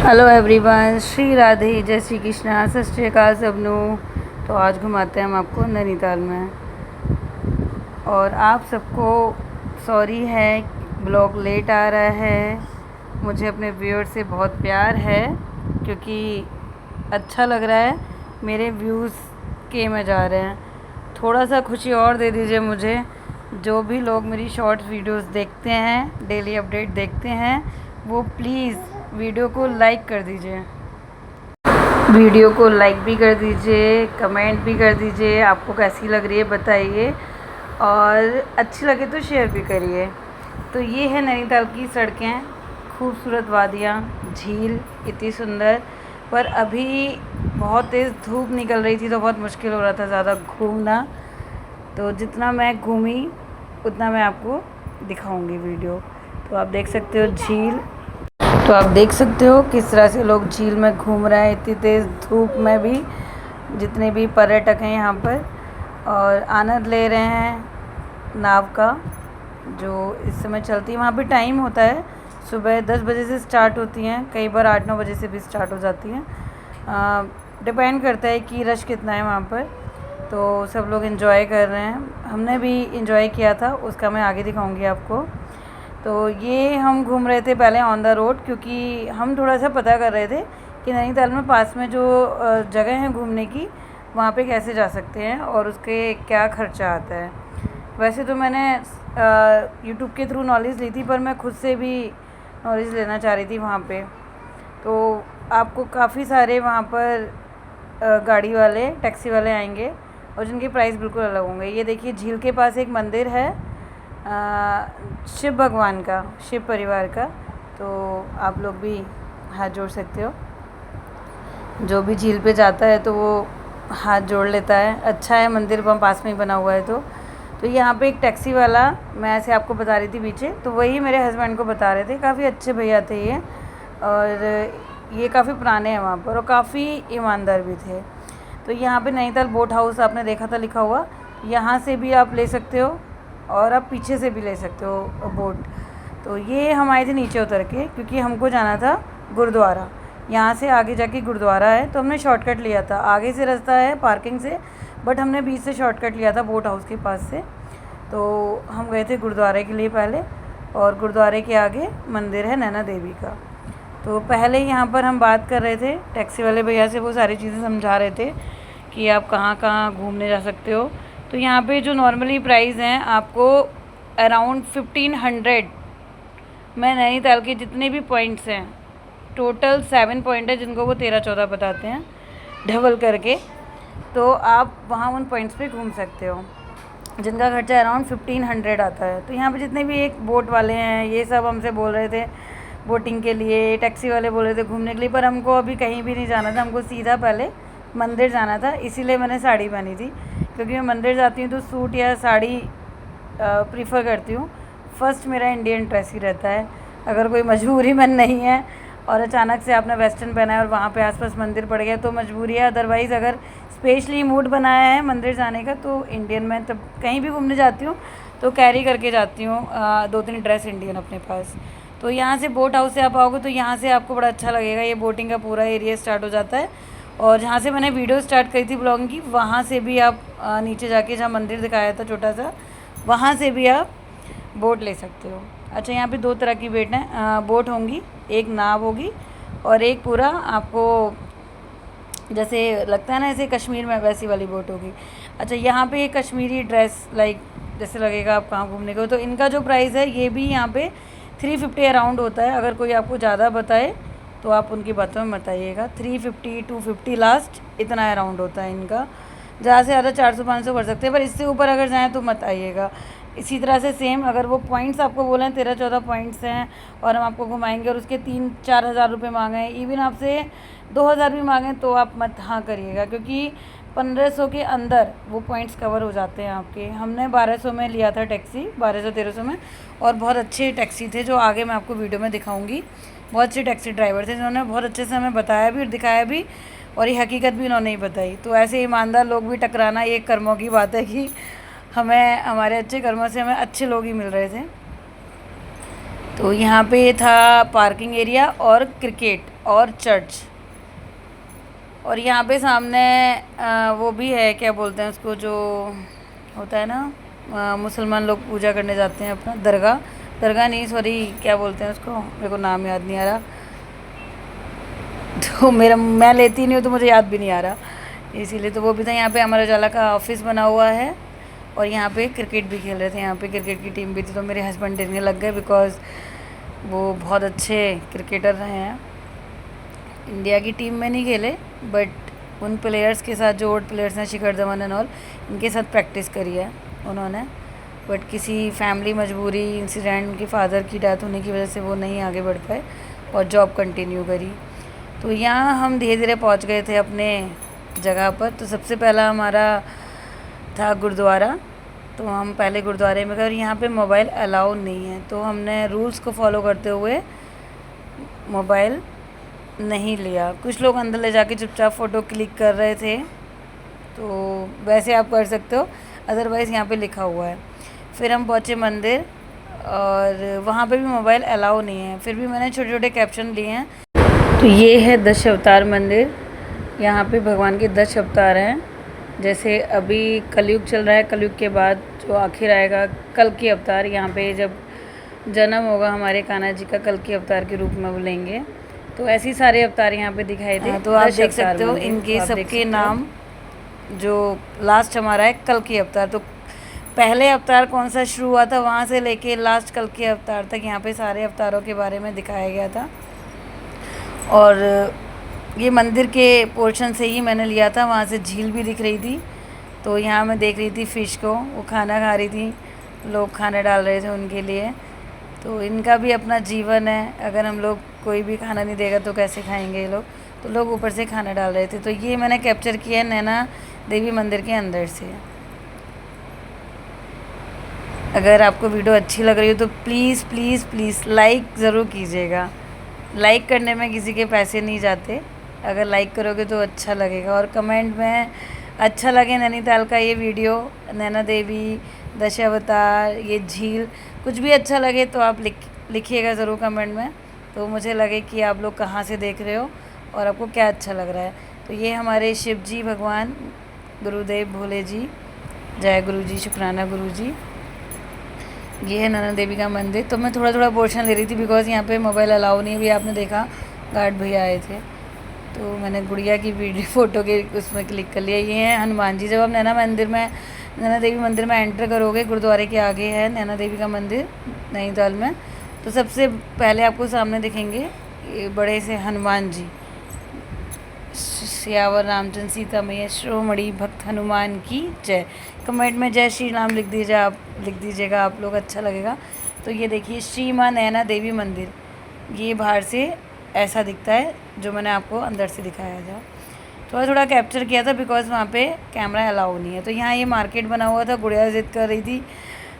Hello everyone, Shri Radhe, जय श्री कृष्णा, सत श्री अकाल सबनू। तो आज घुमाते हैं हम आपको नैनीताल में। और आप सबको सॉरी है, ब्लॉग लेट आ रहा है। मुझे अपने व्यूअर्स से बहुत प्यार है क्योंकि अच्छा लग रहा है, मेरे व्यूज़ के में जा रहे हैं। थोड़ा सा खुशी और दे दीजिए मुझे। जो भी लोग मेरी शॉर्ट वीडियोस देखते हैं, डेली अपडेट देखते हैं, वो प्लीज़ वीडियो को लाइक कर दीजिए। वीडियो को लाइक भी कर दीजिए, कमेंट भी कर दीजिए, आपको कैसी लग रही है बताइए, और अच्छी लगे तो शेयर भी करिए। तो ये है नैनीताल की सड़कें, खूबसूरत वादियाँ, झील इतनी सुंदर। पर अभी बहुत तेज़ धूप निकल रही थी तो बहुत मुश्किल हो रहा था ज़्यादा घूमना। तो जितना मैं घूमी उतना मैं आपको दिखाऊंगी वीडियो। तो आप देख सकते हो झील, तो आप देख सकते हो किस तरह से लोग झील में घूम रहे हैं इतनी तेज़ धूप में भी। जितने भी पर्यटक हैं यहाँ पर और आनंद ले रहे हैं नाव का, जो इस समय चलती है। वहाँ पे टाइम होता है, सुबह 10 बजे से स्टार्ट होती हैं, कई बार 8-9 बजे से भी स्टार्ट हो जाती हैं। डिपेंड करता है कि रश कितना है वहाँ पर। तो सब लोग एंजॉय कर रहे हैं, हमने भी एंजॉय किया था, उसका मैं आगे दिखाऊंगी आपको। तो ये हम घूम रहे थे पहले ऑन द रोड, क्योंकि हम थोड़ा सा पता कर रहे थे कि नैनीताल में पास में जो जगह हैं घूमने की, वहाँ पे कैसे जा सकते हैं और उसके क्या खर्चा आता है। वैसे तो मैंने यूट्यूब के थ्रू नॉलेज ली थी, पर मैं खुद से भी नॉलेज लेना चाह रही थी वहाँ पे। तो आपको काफ़ी सारे वहाँ पर गाड़ी वाले, टैक्सी वाले आएंगे और जिनके प्राइस बिल्कुल अलग होंगे। ये देखिए, झील के पास एक मंदिर है शिव भगवान का, शिव परिवार का। तो आप लोग भी हाथ जोड़ सकते हो। जो भी झील पे जाता है तो वो हाथ जोड़ लेता है। अच्छा है, मंदिर वहाँ पास में ही बना हुआ है। तो यहाँ पे एक टैक्सी वाला, मैं ऐसे आपको बता रही थी पीछे, तो वही मेरे हस्बैंड को बता रहे थे। काफ़ी अच्छे भैया थे ये, और ये काफ़ी पुराने हैं वहाँ पर और काफ़ी ईमानदार भी थे। तो यहाँ पे नैनीताल बोट हाउस आपने देखा था लिखा हुआ, यहाँ से भी आप ले सकते हो और आप पीछे से भी ले सकते हो बोट। तो ये हम आए थे नीचे उतर के, क्योंकि हमको जाना था गुरुद्वारा। यहाँ से आगे जाके गुरुद्वारा है, तो हमने शॉर्टकट लिया था। आगे से रास्ता है पार्किंग से, बट हमने बीच से शॉर्टकट लिया था बोट हाउस के पास से। तो हम गए थे गुरुद्वारे के लिए पहले, और गुरुद्वारे के आगे मंदिर है नैना देवी का। तो पहले यहाँ पर हम बात कर रहे थे टैक्सी वाले भैया से, वो सारी चीज़ें समझा रहे थे कि आप कहाँ कहाँ घूमने जा सकते हो। तो यहाँ पे जो नॉर्मली प्राइस हैं आपको अराउंड 1500 में नैनीताल के जितने भी पॉइंट्स हैं, टोटल 7 पॉइंट है जिनको वो 13-14 बताते हैं डबल करके। तो आप वहाँ उन पॉइंट्स पे घूम सकते हो, जिनका खर्चा अराउंड 1500 आता है। तो यहाँ पे जितने भी एक बोट वाले हैं, ये सब हमसे बोल रहे थे बोटिंग के लिए, टैक्सी वाले बोल रहे थे घूमने के लिए, पर हमको अभी कहीं भी नहीं जाना था, हमको सीधा पहले मंदिर जाना था। इसीलिए मैंने साड़ी पहनी थी, क्योंकि मैं मंदिर जाती हूँ तो सूट या साड़ी प्रीफर करती हूँ। फ़र्स्ट मेरा इंडियन ड्रेस ही रहता है। अगर कोई मजबूरी में नहीं है और अचानक से आपने वेस्टर्न पहना है और वहाँ पे आसपास मंदिर पड़ गया तो मजबूरी है, अदरवाइज़ अगर स्पेशली मूड बनाया है मंदिर जाने का तो इंडियन में, तब कहीं भी घूमने जाती हूँ तो कैरी करके जाती हूँ 2-3 ड्रेस इंडियन अपने पास। तो यहाँ से बोट हाउस से आप आओगे तो यहाँ से आपको बड़ा अच्छा लगेगा। ये बोटिंग का पूरा एरिया स्टार्ट हो जाता है, और जहाँ से मैंने वीडियो स्टार्ट करी थी ब्लॉगिंग की, वहाँ से भी आप नीचे जाके जहाँ मंदिर दिखाया था छोटा सा, वहाँ से भी आप बोट ले सकते हो। अच्छा, यहाँ पे 2 तरह की बोट होंगी, एक नाव होगी और एक पूरा आपको जैसे लगता है ना ऐसे कश्मीर में, वैसी वाली बोट होगी। अच्छा, यहाँ पे एक कश्मीरी ड्रेस लाइक जैसे लगेगा आप कहाँ घूमने गए। तो इनका जो प्राइस है ये भी यहाँ पे 350 अराउंड होता है। अगर कोई आपको ज़्यादा बताए तो आप उनकी बातों में बताइएगा। 350 250 लास्ट इतना अराउंड होता है इनका। ज़्यादा से ज़्यादा 400-500 कर सकते हैं, पर इससे ऊपर अगर जाएँ तो मत आइएगा। इसी तरह से सेम, अगर वो पॉइंट्स आपको बोले हैं 13-14 पॉइंट्स हैं और हम आपको घुमाएंगे और उसके 3-4 हज़ार रुपये मांगे, इवन आपसे 2000 भी मांगें, तो आप मत हाँ करिएगा, क्योंकि 1500 के अंदर वो पॉइंट्स कवर हो जाते हैं आपके। हमने 1200 में लिया था टैक्सी, 1200-1300 में, और बहुत अच्छे टैक्सी थे जो आगे मैं आपको वीडियो में दिखाऊंगी। बहुत अच्छे टैक्सी ड्राइवर थे जिन्होंने बहुत अच्छे से हमें बताया भी और दिखाया भी, और ये हकीकत भी उन्होंने ही बताई। तो ऐसे ईमानदार लोग भी टकराना ये कर्मों की बात है कि हमें हमारे अच्छे कर्मों से हमें अच्छे लोग ही मिल रहे थे। तो यहाँ पे था पार्किंग एरिया और क्रिकेट और चर्च। और यहाँ पे सामने वो भी है, क्या बोलते हैं उसको, जो होता है ना, मुसलमान लोग पूजा करने जाते हैं अपना, दरगाह। दरगाह नहीं, सॉरी, क्या बोलते हैं उसको, मेरे को नाम याद नहीं आ रहा। तो मैं लेती नहीं हूँ तो मुझे याद भी नहीं आ रहा, इसीलिए। तो वो भी था। यहाँ पे अमर उजाला का ऑफिस बना हुआ है और यहाँ पे क्रिकेट भी खेल रहे थे। यहाँ पे क्रिकेट की टीम भी थी, तो मेरे हस्बैंड देखने लग गए बिकॉज़ वो बहुत अच्छे क्रिकेटर रहे हैं। इंडिया की टीम में नहीं खेले, बट उन प्लेयर्स के साथ, जो ओल्ड प्लेयर्स हैं, शिखर धवन एंड ऑल, इनके साथ प्रैक्टिस करी है उन्होंने। बट किसी फैमिली मजबूरी, इंसिडेंट, उनके फादर की डेथ होने की वजह से वो नहीं आगे बढ़ पाए और जॉब कंटिन्यू करी। तो यहाँ हम धीरे धीरे पहुँच गए थे अपने जगह पर। तो सबसे पहला हमारा था गुरुद्वारा। तो हम पहले गुरुद्वारे में गए और यहाँ पे मोबाइल अलाउ नहीं है, तो हमने रूल्स को फॉलो करते हुए मोबाइल नहीं लिया। कुछ लोग अंदर ले जाके चुपचाप फ़ोटो क्लिक कर रहे थे, तो वैसे आप कर सकते हो, अदरवाइज़ यहाँ पे लिखा हुआ है। फिर हम पहुँचे मंदिर और वहाँ पे भी मोबाइल अलाउ नहीं है, फिर भी मैंने छोटे छोटे कैप्शन लिए हैं। तो ये है दश अवतार मंदिर। यहाँ पे भगवान के 10 अवतार हैं। जैसे अभी कलयुग चल रहा है, कलयुग के बाद जो आखिर आएगा, कल की अवतार, यहाँ पे जब जन्म होगा हमारे कान्हा जी का, कल के अवतार के रूप में वो लेंगे। तो ऐसे ही सारे अवतार यहाँ पे दिखाई दे। तो आप देख सकते हो इनके सबके नाम। जो लास्ट हमारा है कल की अवतार, तो पहले अवतार कौन सा शुरू हुआ था, वहाँ से लेके लास्ट कल के अवतार तक यहाँ पे सारे अवतारों के बारे में दिखाया गया था। और ये मंदिर के पोर्शन से ही मैंने लिया था, वहाँ से झील भी दिख रही थी। तो यहाँ मैं देख रही थी फ़िश को, वो खाना खा रही थी, लोग खाना डाल रहे थे उनके लिए। तो इनका भी अपना जीवन है, अगर हम लोग कोई भी खाना नहीं देगा तो कैसे खाएंगे ये लोग। तो लोग ऊपर से खाना डाल रहे थे। तो ये मैंने कैप्चर किया है नैना देवी मंदिर के अंदर से। अगर आपको वीडियो अच्छी लग रही हो तो प्लीज़ प्लीज़ प्लीज़ लाइक ज़रूर कीजिएगा। लाइक करने में किसी के पैसे नहीं जाते, अगर लाइक करोगे तो अच्छा लगेगा। और कमेंट में अच्छा लगे नैनीताल का ये वीडियो, नैना देवी, दशावतार, ये झील, कुछ भी अच्छा लगे तो आप लिखिएगा ज़रूर कमेंट में, तो मुझे लगे कि आप लोग कहाँ से देख रहे हो और आपको क्या अच्छा लग रहा है। तो ये हमारे शिव जी भगवान, गुरुदेव भोले जी, जय गुरु जी, शुक्राना गुरु जी। ये है नैना देवी का मंदिर। तो मैं थोड़ा थोड़ा पोर्शन ले रही थी बिकॉज़ यहाँ पे मोबाइल अलाउ नहीं है। भी आपने देखा गार्ड भैया आए थे, तो मैंने गुड़िया की वीडियो फ़ोटो के उसमें क्लिक कर लिया। ये हैं हनुमान जी। जब आप नैना देवी मंदिर में एंटर करोगे, गुरुद्वारे के आगे है नैना देवी का मंदिर नैनीताल में, तो सबसे पहले आपको सामने दिखेंगे ये बड़े से हनुमान जी। सियावर रामचंद्र सीता मैया शिरोमणि भक्त हनुमान की जय। कमेंट में जय श्री राम लिख दीजिएगा आप लोग, अच्छा लगेगा। तो ये देखिए श्री माँ नैना देवी मंदिर, ये बाहर से ऐसा दिखता है, जो मैंने आपको अंदर से दिखाया था। थोड़ा थोड़ा कैप्चर किया था बिकॉज़ वहाँ पे कैमरा अलाउ नहीं है। तो यहाँ ये मार्केट बना हुआ था। गुड़िया ज़िद कर रही थी,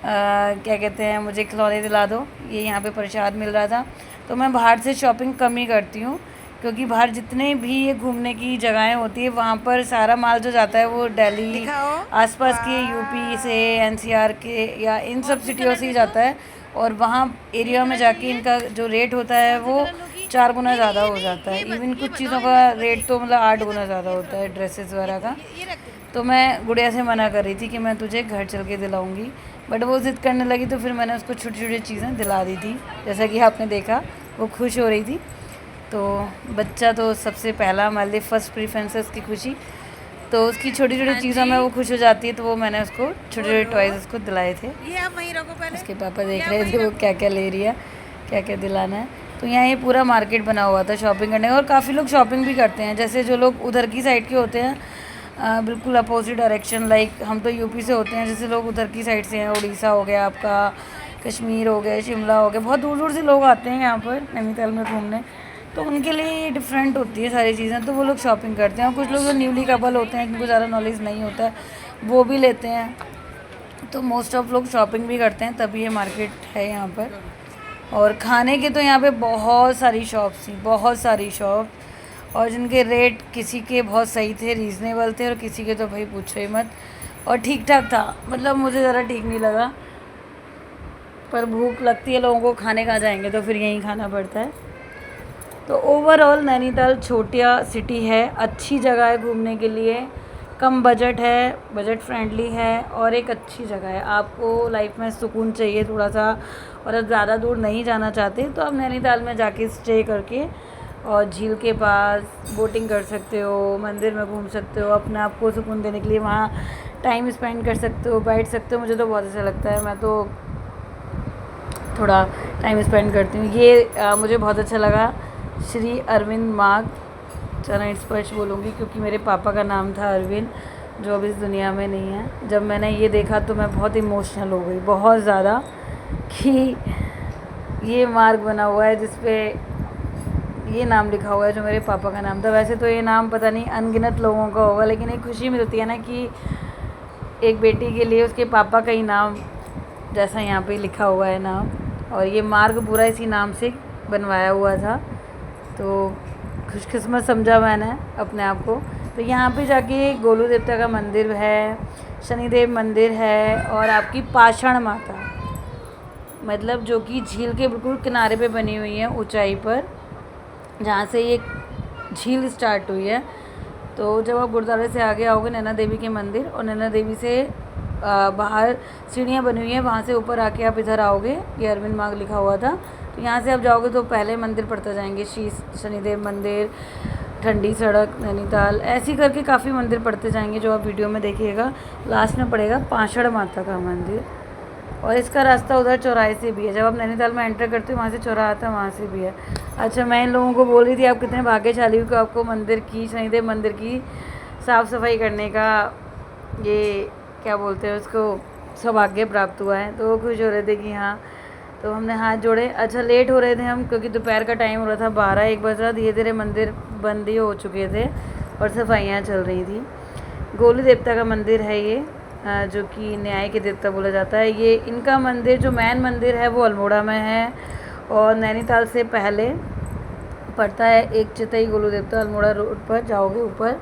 क्या कहते हैं, मुझे खिलौने दिला दो। ये यहाँ पे प्रसाद मिल रहा था। तो मैं बाहर से शॉपिंग कम ही करती हूँ, क्योंकि बाहर जितने भी ये घूमने की जगहें होती है, वहाँ पर सारा माल जो जाता है वो दिल्ली, आसपास के यूपी से, एनसीआर के या इन सब सिटियों से ही जाता है। और वहाँ एरिया में जाके इनका जो रेट होता है वो 4 गुना ज़्यादा हो जाता है। इवन कुछ चीज़ों का रेट तो मतलब 8 गुना ज़्यादा होता है, ड्रेसेस वगैरह का। तो मैं गुड़िया से मना कर रही थी कि मैं तुझे घर चल के दिलाऊँगी, बट वो ज़िद करने लगी, तो फिर मैंने उसको छोटी छोटी चीज़ें दिला दी थी। जैसा कि आपने देखा, वो खुश हो रही थी। तो बच्चा तो सबसे पहला हमारे लिए फर्स्ट प्रीफरेंस है उसकी खुशी, तो उसकी छोटी छोटी चीज़ों में वो खुश हो जाती है। तो वो मैंने उसको छोटे छोटे टॉयज़ उसको दिलाए थे। ये आप वहीं रखो पहले। उसके पापा देख रहे थे वो क्या क्या ले रही है, क्या क्या दिलाना है। तो यहाँ ये पूरा मार्केट बना हुआ था शॉपिंग करने का, और काफ़ी लोग शॉपिंग भी करते हैं। जैसे जो लोग उधर की साइड के होते हैं, बिल्कुल अपोजिट डायरेक्शन, लाइक हम तो यूपी से होते हैं, जैसे लोग उधर की साइड से हैं, उड़ीसा हो गया आपका, कश्मीर हो गया, शिमला हो गया, बहुत दूर दूर से लोग आते हैं यहाँ पर नैनीताल में घूमने। तो उनके लिए डिफरेंट होती है सारी चीज़ें, तो वो लोग शॉपिंग करते हैं। और कुछ लोग जो न्यूली कपल होते हैं, जिनको ज़्यादा नॉलेज नहीं होता है, वो भी लेते हैं। तो मोस्ट ऑफ लोग शॉपिंग भी करते हैं, तभी ये मार्केट है यहाँ पर। और खाने के तो यहाँ पे बहुत सारी शॉप्स थी, बहुत सारी शॉप, और जिनके रेट किसी के बहुत सही थे, रीज़नेबल थे, और किसी के तो भाई पूछो ही मत। और ठीक ठाक था, मतलब मुझे ज़रा ठीक नहीं लगा। पर भूख लगती है लोगों को, खाने कहाँ जाएंगे, तो फिर यहीं खाना पड़ता है। तो ओवरऑल नैनीताल छोटिया सिटी है, अच्छी जगह है घूमने के लिए, कम बजट है, बजट फ्रेंडली है और एक अच्छी जगह है। आपको लाइफ में सुकून चाहिए थोड़ा सा और अब ज़्यादा दूर नहीं जाना चाहते तो आप नैनीताल में जाके स्टे करके और झील के पास बोटिंग कर सकते हो, मंदिर में घूम सकते हो, अपने आप को सुकून देने के लिए वहाँ टाइम स्पेंड कर सकते हो, बैठ सकते हो। मुझे तो बहुत अच्छा लगता है, मैं तो थोड़ा टाइम स्पेंड करती हूँ। ये मुझे बहुत अच्छा लगा, श्री अरविंद मार्ग चरण स्पर्श बोलूँगी क्योंकि मेरे पापा का नाम था अरविंद, जो अब इस दुनिया में नहीं है। जब मैंने ये देखा तो मैं बहुत इमोशनल हो गई, बहुत ज़्यादा, कि ये मार्ग बना हुआ है जिस पे ये नाम लिखा हुआ है जो मेरे पापा का नाम था। वैसे तो ये नाम पता नहीं अनगिनत लोगों का होगा, लेकिन एक खुशी मिलती है ना कि एक बेटी के लिए उसके पापा का ही नाम जैसा यहाँ पे लिखा हुआ है नाम, और ये मार्ग पूरा इसी नाम से बनवाया हुआ था। तो खुशकिस्मत समझा मैंने अपने आप को। तो यहाँ पे जाके गोलू देवता का मंदिर है, शनिदेव मंदिर है और आपकी पाषाण माता, मतलब जो कि झील के बिल्कुल किनारे पे बनी हुई है ऊंचाई पर, जहाँ से ये झील स्टार्ट हुई है। तो जब आप गुरुद्वारे से आगे आओगे नैना देवी के मंदिर, और नैना देवी से बाहर सीढ़ियाँ बनी हुई हैं, वहाँ से ऊपर आके आप इधर आओगे, ये अरविंद मार्ग लिखा हुआ था। तो यहाँ से आप जाओगे तो पहले मंदिर पड़ता जाएंगे, श्री शनिदेव मंदिर, ठंडी सड़क नैनीताल, ऐसी करके काफ़ी मंदिर पड़ते जाएंगे जो आप वीडियो में देखिएगा। लास्ट में पड़ेगा पाषाण माता का मंदिर, और इसका रास्ता उधर चौराहे से भी है। जब आप नैनीताल में एंटर करते हो वहाँ से चौराहा आता है, वहाँ से भी है। अच्छा, मैं इन लोगों को बोल रही थी आप कितने भाग्यशाली हो कि आपको मंदिर की, शनिदेव मंदिर की साफ़ सफाई करने का, ये क्या बोलते हैं उसको, सौभाग्य प्राप्त हुआ है। तो वो खुश हो रहे थे कि हाँ, तो हमने हाथ जोड़े। अच्छा, लेट हो रहे थे हम क्योंकि दोपहर का टाइम हो रहा था, 12-1 बज रहा। धीरे धीरे मंदिर बंद ही हो चुके थे और सफाइयाँ चल रही थी। गोलू देवता का मंदिर है ये, जो कि न्याय के देवता बोला जाता है। ये इनका मंदिर जो मेन मंदिर है वो अल्मोड़ा में है, और नैनीताल से पहले पड़ता है एक चितई गोलू देवता, अल्मोड़ा रोड पर जाओगे ऊपर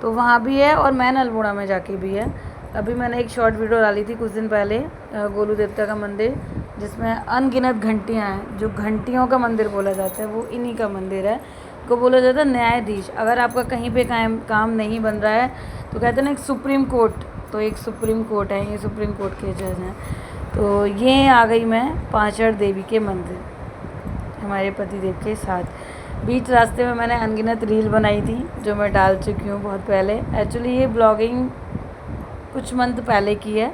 तो वहाँ भी है, और मैन अल्मोड़ा में जाके भी है। अभी मैंने एक शॉर्ट वीडियो डाली थी कुछ दिन पहले, गोलू देवता का मंदिर, जिसमें अनगिनत घंटियाँ हैं। जो घंटियों का मंदिर बोला जाता है वो इन्हीं का मंदिर है, को बोला जाता है न्यायाधीश। अगर आपका कहीं पे काम नहीं बन रहा है तो कहते हैं ना एक सुप्रीम कोर्ट, तो एक सुप्रीम कोर्ट है, ये सुप्रीम कोर्ट के जज हैं। तो ये आ गई मैं पाषाण देवी के मंदिर हमारे पतिदेव के साथ। बीच रास्ते में मैंने अनगिनत रील बनाई थी जो मैं डाल चुकी हूँ बहुत पहले। एक्चुअली ये ब्लॉगिंग कुछ मंथ पहले की है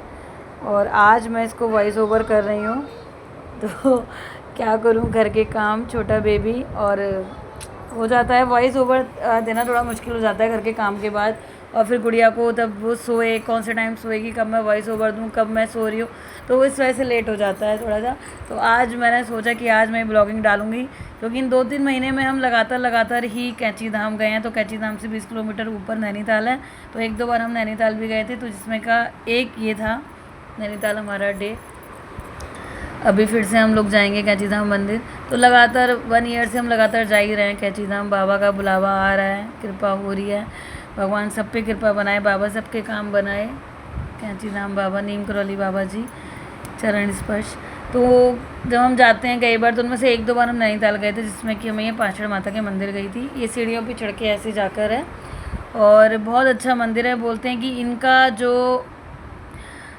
और आज मैं इसको वॉइस ओवर कर रही हूँ। तो क्या करूँ, घर के काम, छोटा बेबी, और हो जाता है वॉइस ओवर देना थोड़ा मुश्किल हो जाता है घर के काम के बाद। और फिर गुड़िया को तब वो सोए, कौन से टाइम सोएगी, कब मैं वॉइस ओवर दूँ, कब मैं सो रही हूँ, तो इस वजह से लेट हो जाता है थोड़ा सा। तो आज मैंने सोचा कि आज मैं ब्लॉगिंग डालूँगी, क्योंकि इन 2-3 महीने में हम लगातार ही कैंची धाम गए हैं। तो कैंची धाम से 20 किलोमीटर ऊपर नैनीताल है, तो 1-2 बार हम नैनीताल भी गए थे, तो जिसमें का एक ये था नैनीताल हमारा डे। अभी फिर से हम लोग जाएंगे कैंची धाम मंदिर। तो लगातार 1 ईयर से हम लगातार जा ही रहे हैं कैंची धाम। बाबा का बुलावा आ रहा है, कृपा हो रही है, भगवान सब पे कृपा बनाए, बाबा सबके काम बनाए। कैंची धाम बाबा, नीम करौली बाबा जी, चरण स्पर्श। तो जब हम जाते हैं कई बार, तो उनमें से 1-2 बार हम नैनीताल गए थे, जिसमें कि मैं ये पाषाण माता के मंदिर गई थी। ये सीढ़ियों पे चढ़ के ऐसे जाकर है, और बहुत अच्छा मंदिर है। बोलते हैं कि इनका जो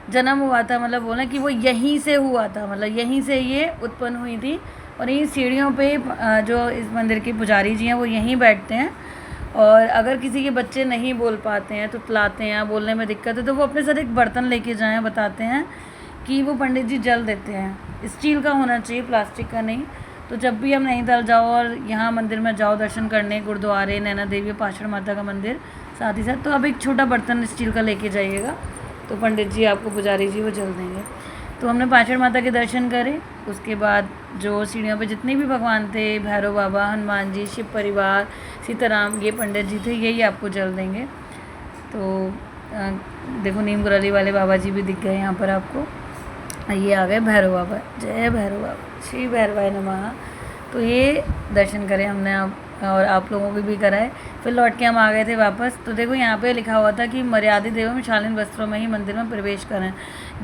जन्म हुआ था, मतलब बोला कि वो यहीं से हुआ था, मतलब यहीं से ये उत्पन्न हुई थी। और यही सीढ़ियों पे जो इस मंदिर के पुजारी जी हैं वो यहीं बैठते हैं, और अगर किसी के बच्चे नहीं बोल पाते हैं, तो तुतलाते हैं, बोलने में दिक्कत है, तो वो अपने साथ एक बर्तन लेके जाएं, बताते हैं कि वो पंडित जी जल देते हैं। स्टील का होना चाहिए, प्लास्टिक का नहीं। तो जब भी हम नैनीताल जाओ और यहाँ मंदिर में जाओ दर्शन करने, गुरुद्वारे, नैना देवी, पाषाण माता का मंदिर साथ ही साथ, तो अब एक छोटा बर्तन स्टील का लेके जाइएगा, तो पंडित जी आपको, पुजारी जी, वो जल देंगे। तो हमने पाषाण माता के दर्शन करे। उसके बाद जो सीढ़ियों पे जितने भी भगवान थे, भैरव बाबा, हनुमान जी, शिव परिवार, सीताराम, ये पंडित जी थे, यही आपको जल देंगे। तो देखो नीम करौली वाले बाबा जी भी दिख गए यहाँ पर आपको। ये आ गए भैरव बाबा, जय भैरव बाबा, श्री भैरवाय नमः। तो ये दर्शन करें हमने अब और आप लोगों को भी कराए। फिर लौट के हम आ गए थे वापस। तो देखो यहाँ पे लिखा हुआ था कि मर्यादित एवं शालीन वस्त्रों में ही मंदिर में प्रवेश करें।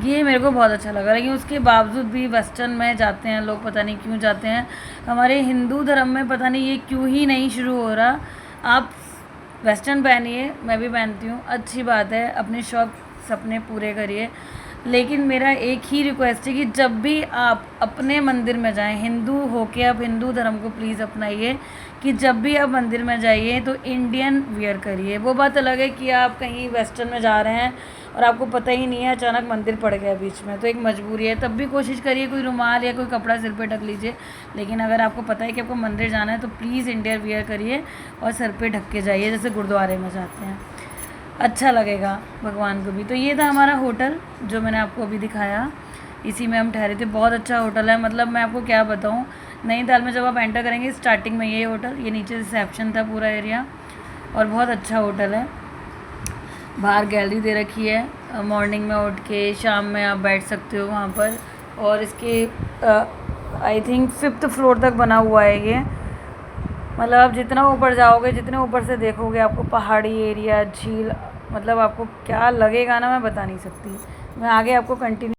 ये मेरे को बहुत अच्छा लगा, लेकिन उसके बावजूद भी वेस्टर्न में जाते हैं लोग, पता नहीं क्यों जाते हैं। हमारे हिंदू धर्म में पता नहीं ये क्यों ही नहीं शुरू हो रहा। आप वेस्टर्न पहनिए, मैं भी पहनती हूँ, अच्छी बात है, अपने शौक सपने पूरे करिए, लेकिन मेरा एक ही रिक्वेस्ट है कि जब भी आप अपने मंदिर में जाएं, हिंदू होके आप हिंदू धर्म को प्लीज़ अपनाइए कि जब भी आप मंदिर में जाइए तो इंडियन वियर करिए। वो बात अलग है कि आप कहीं वेस्टर्न में जा रहे हैं और आपको पता ही नहीं है, अचानक मंदिर पड़ गया बीच में, तो एक मजबूरी है, तब भी कोशिश करिए कोई रुमाल या कोई कपड़ा सिर पे ढक लीजिए। लेकिन अगर आपको पता है कि आपको मंदिर जाना है तो प्लीज़ इंडियन वियर करिए और सर पे ढक के जाइए, जैसे गुरुद्वारे में जाते हैं, अच्छा लगेगा भगवान को भी। तो ये था हमारा होटल जो मैंने आपको अभी दिखाया, इसी में हम ठहरे थे। बहुत अच्छा होटल है, मतलब मैं आपको क्या बताऊँ। नैनीताल में जब आप एंटर करेंगे स्टार्टिंग में ये होटल, ये नीचे रिसेप्शन था पूरा एरिया, और बहुत अच्छा होटल है। बाहर गैलरी दे रखी है, मॉर्निंग में उठ के शाम में आप बैठ सकते हो वहाँ पर। और इसके आई थिंक 5th फ्लोर तक बना हुआ है ये। मतलब आप जितना ऊपर जाओगे, जितने ऊपर से देखोगे, आपको पहाड़ी एरिया, झील, मतलब आपको क्या लगेगा ना, मैं बता नहीं सकती। मैं आगे आपको कंटिन्यू